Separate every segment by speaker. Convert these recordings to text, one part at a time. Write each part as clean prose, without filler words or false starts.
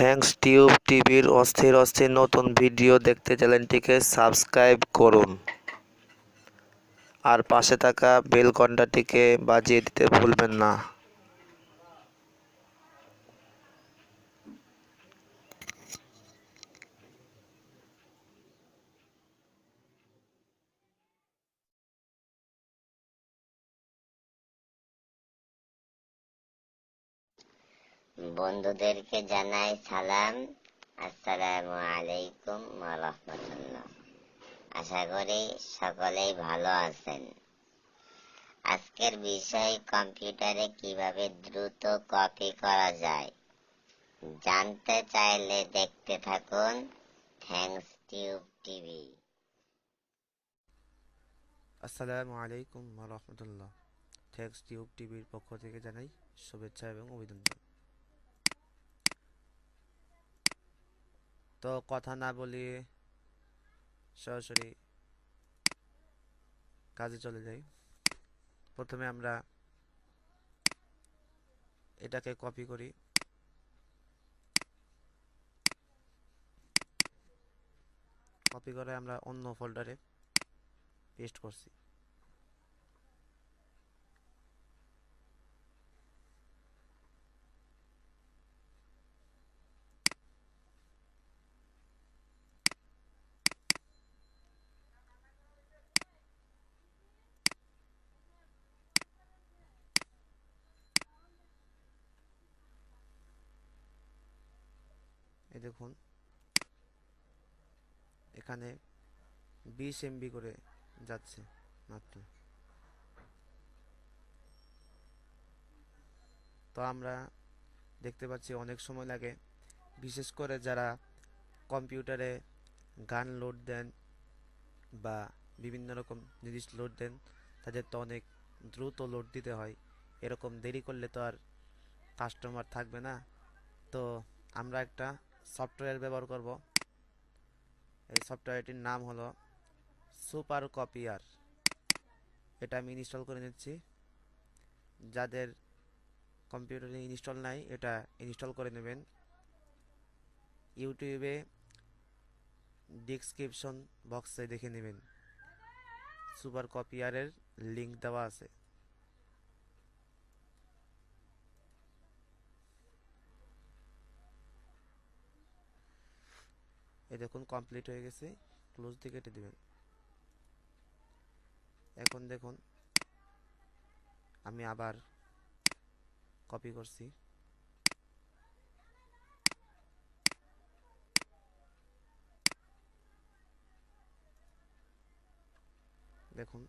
Speaker 1: Thanks tube টিভির অস্থির অস্থির নতুন ভিডিও দেখতে চ্যানেলটিকে সাবস্ক্রাইব করুন আর পাশে থাকা বেল ঘন্টাটিকে বাজিয়ে দিতে ভুলবেন না।
Speaker 2: বন্ধুদেরকে জানাই সালাম, আসসালামু আলাইকুম ওয়া রাহমাতুল্লাহ। আশা করি সকলেই ভালো আছেন। আজকের বিষয় কম্পিউটারে কিভাবে দ্রুত কপি করা যায়। জানতে চাইলে দেখতে থাকুন থ্যাঙ্কস টিউব টিভি।
Speaker 3: আসসালামু আলাইকুম ওয়া রাহমাতুল্লাহ। থ্যাঙ্কস টিউব টিভির পক্ষ থেকে জানাই শুভেচ্ছা এবং অভিনন্দন। তো কথা না বলিয়ে সরাসরি কাজে চলে যাই। প্রথমে আমরা এটাকে কপি করি। কপি করে আমরা অন্য ফোল্ডারে পেস্ট করছি। এই দেখুন এখানে 20 MB করে যাচ্ছে মাত্র। তো আমরা দেখতে পাচ্ছি অনেক সময় লাগে, বিশেষ করে যারা কম্পিউটারে গান লোড দেন বা বিভিন্ন রকম জিনিস লোড দেন, তাদের তো অনেক দ্রুত লোড দিতে হয়। এরকম দেরি করলে তো আর কাস্টমার থাকবে না। তো আমরা একটা সফটওয়্যার ব্যবহার করব। এই সফটওয়্যারটির নাম হলো সুপার কপিয়ার। এটা আমি ইনস্টল করে নিচ্ছি। যাদের কম্পিউটারে ইনস্টল নাই এটা ইনস্টল করে নেবেন। ইউটিউবে ডেসক্রিপশন বক্সে দেখে নেবেন, সুপার কপিয়ারের লিঙ্ক দেওয়া আছে। এই দেখুন কমপ্লিট হয়ে গেছে, ক্লোজ দিয়ে কেটে দেবেন। এখন দেখুন আমি আবার কপি করছি। দেখুন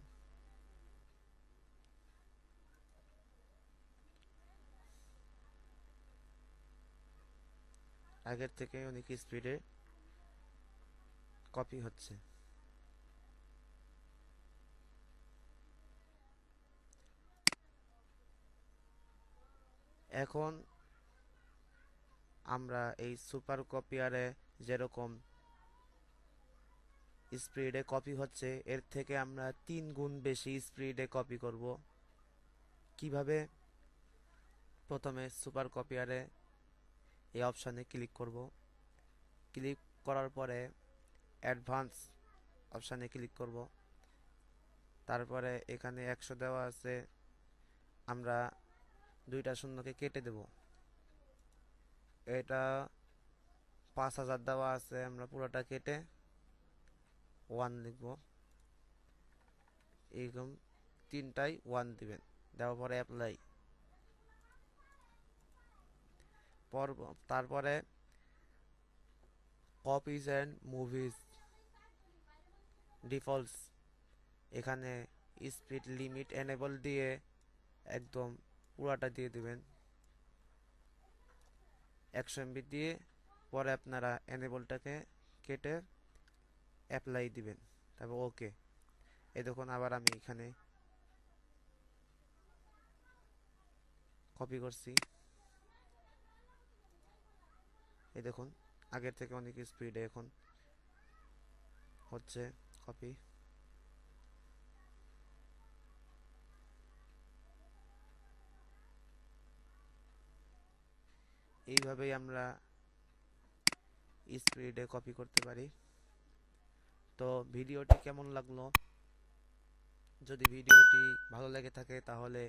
Speaker 3: আগের থেকে অনেক স্পিডে কপি হচ্ছে। এখন আমরা এই সুপার কপিয়ারে যেরকম স্পিডে কপি হচ্ছে, এর থেকে আমরা 3 গুণ বেশি স্পিডে কপি করব। কিভাবে? প্রথমে সুপার কপিয়ারে এই অপশানে ক্লিক করব। ক্লিক করার পরে অ্যাডভান্স অপশানে ক্লিক করব। তারপরে এখানে 100 দেওয়া আছে, আমরা 2টা শূন্যকে কেটে দেব। এটা 5000 দেওয়া আছে, আমরা পুরোটা কেটে 1 লিখব। এরকম 3টাই 1 দিবেন, দেওয়ার পরে অ্যাপ্লাই। তারপরে কপিজ অ্যান্ড মুভিজ ডিফল্টস, এখানে স্পিড লিমিট এনেবল দিয়ে একদম পুরাটা দিয়ে দিবেন 100 MB দিয়ে। পরে আপনারা এনেবলটাকে কেটে অ্যাপ্লাই দিবেন, তারপর ওকে। এই দেখুন আবার আমি এখানে কপি করছি। এই দেখুন আগের থেকে অনেক স্পিডে এখন হচ্ছে কপি। এইভাবেই আমরা স্পিডে কপি করতে পারি। তো ভিডিওটি কেমন লাগলো? যদি ভিডিওটি ভালো লেগে থাকে তাহলে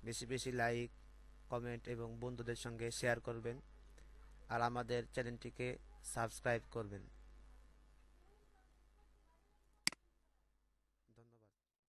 Speaker 3: বেশি বেশি লাইক, কমেন্ট এবং বন্ধুদের সঙ্গে শেয়ার করবেন, আর আমাদের চ্যানেলটিকে সাবস্ক্রাইব করবেন।